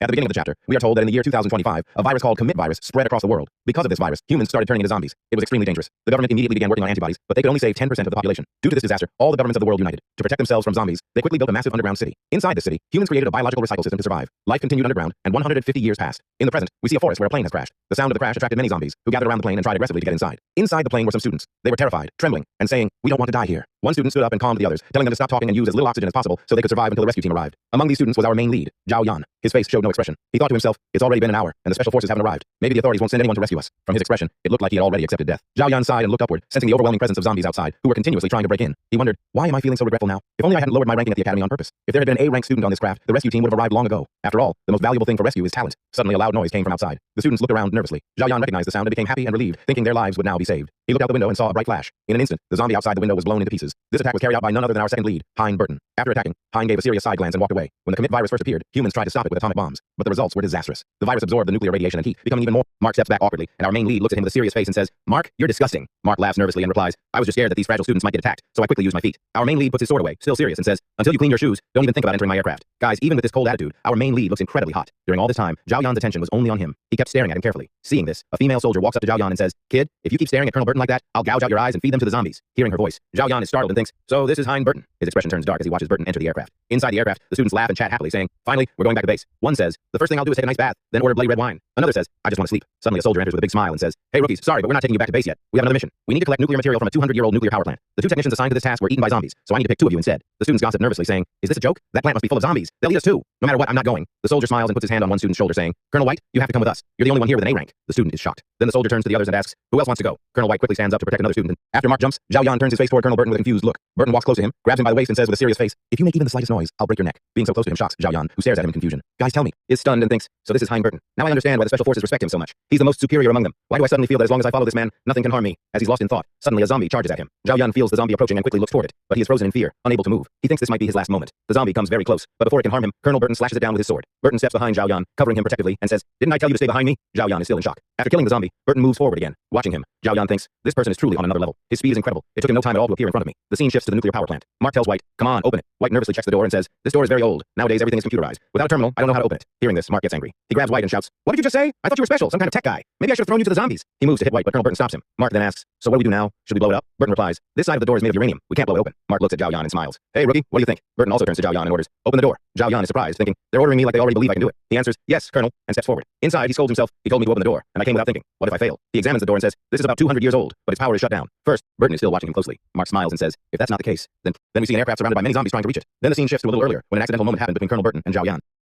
At the beginning of the chapter, we are told that in the year 2025, a virus called commit virus spread across the world. Because of this virus, humans started turning into zombies. It was extremely dangerous. The government immediately began working on antibodies, but they could only save 10% of the population. Due to this disaster, all the governments of the world united. To protect themselves from zombies, they quickly built a massive underground city. Inside the city, humans created a biological recycle system to survive. Life continued underground, and 150 years passed. In the present, we see a forest where a plane has crashed. The sound of the crash attracted many zombies, who gathered around the plane and tried aggressively to get inside. Inside the plane were some students. They were terrified, trembling, and saying, "We don't want to die here." One student stood up and calmed the others, telling them to stop talking and use as little oxygen as possible so they could survive until the rescue team arrived. Among these students was our main lead, Zhao Yan. His face showed no expression. He thought to himself, "It's already been an hour, and the special forces haven't arrived. Maybe the authorities won't send anyone to rescue us." From his expression, it looked like he had already accepted death. Zhao Yan sighed and looked upward, sensing the overwhelming presence of zombies outside, who were continuously trying to break in. He wondered, why am I feeling so regretful now? If only I hadn't lowered my ranking at the academy on purpose. If there had been an A-rank student on this craft, the rescue team would have arrived long ago. After all, the most valuable thing for rescue is talent. Suddenly a loud noise came from outside. The students looked around nervously. Zhao Yan recognized the sound and became happy and relieved, thinking their lives would now be saved. He looked out the window and saw a bright flash. In an instant, the zombie outside the window was blown into pieces. This attack was carried out by none other than our second lead, Hein Burton. After attacking, Hein gave a serious side glance and walked away. When the commit virus first appeared, humans tried to stop it with atomic bombs, but the results were disastrous. The virus absorbed the nuclear radiation and heat, becoming even more. Mark steps back awkwardly, and our main lead looks at him with a serious face and says, "Mark, you're disgusting." Mark laughs nervously and replies, "I was just scared that these fragile students might get attacked, so I quickly used my feet." Our main lead puts his sword away, still serious, and says, "Until you clean your shoes, don't even think about entering my aircraft." Guys, even with this cold attitude, our main lead looks incredibly hot. During all this time, Zhao Yan's attention was only on him. He kept staring at him carefully. Seeing this, a female soldier walks up to Zhao Yan and says, "Kid, if you keep staring at Colonel Burton like that, I'll gouge out your eyes and feed them to the zombies." Hearing her voice, Zhao Yan is startled and thinks, "So this is Hein Burton." His expression turns dark as he watches Burton enter the aircraft. Inside the aircraft, the students laugh and chat happily, saying, "Finally, we're going back to base." One says, "The first thing I'll do is take a nice bath, then order bloody red wine." Another says, "I just want to sleep." Suddenly a soldier enters with a big smile and says, "Hey rookies, sorry, but we're not taking you back to base yet. We have another mission. We need to collect nuclear material from a 200-year-old nuclear power plant. The two technicians assigned to this task were eaten by zombies, so I need to pick two of you instead." The students gossip nervously, saying, "Is this a joke? That plant must be full of zombies. They'll eat us too. No matter what, I'm not going." The soldier smiles and puts his hand on one student's shoulder, saying, "Colonel White, you have to come with us. You're the only one here with an A rank." The student is shocked. Then the soldier turns to the others and asks, "Who else wants to go?" Colonel White quickly stands up to protect another student, and after Mark jumps, Zhao Yan turns his face toward Colonel Burton with a confused look. Burton walks close to him, grabs him by the waist, and says with a serious face, "If you make even the slightest noise, I'll break your neck." Being so close to him shocks Zhao Yan, who stares at him in confusion. "Guys, tell me," is stunned and thinks, "So this is Hein Burton. Now I understand why the special forces respect him so much. He's the most superior among them. Why do I suddenly feel that as long as I follow this man, nothing can harm me?" As he's lost in thought, suddenly a zombie charges at him. Zhao Yan feels the zombie approaching and quickly looks toward it, but he is frozen in fear, unable to move. He thinks this might be his last moment. The zombie comes very close, but before it can harm him, Colonel Burton slashes it down with his sword. Burton steps behind Zhao Yan, covering him protectively, and says, "Didn't I tell you to stay behind me?" Zhao Yan is still in shock. After killing the zombie, Burton moves forward again. Watching him, Zhao Yan thinks, "This person is truly on another level. His speed is incredible. It took him no time at all to appear in front of me." The scene shifts to the nuclear power plant. Mark tells White, "Come on, open it." White nervously checks the door and says, "This door is very old. Nowadays everything is computerized. Without a terminal, I don't know how to open it." Hearing this, Mark gets angry. He grabs White and shouts, "What did you just say? I thought you were special, some kind of tech guy. Maybe I should have thrown you to the zombies." He moves to hit White, but Colonel Burton stops him. Mark then asks, "So what do we do now? Should we blow it up?" Burton replies, "This side of the door is made of uranium. We can't blow it open." Mark looks at Zhao Yan and smiles. "Hey rookie, what do you think?" Burton also turns to Zhao Yan and orders, "Open the door." Zhao Yan is surprised, thinking, "They're ordering me like they already believe I can do it." He answers, "Yes, Colonel," and steps forward. Inside, he scolds himself. "He told me to open the door, and I came without thinking. What if I fail?" He examines the door and says, "This is about 200 years old, but its power is shut down." First, Burton is still watching him closely. Mark smiles and says, "If that's not the case, then we see an aircraft surrounded by many zombies trying to reach it." Then the scene shifts to a little earlier, when an accidental moment happened between Colonel Burton and Zhao Yan.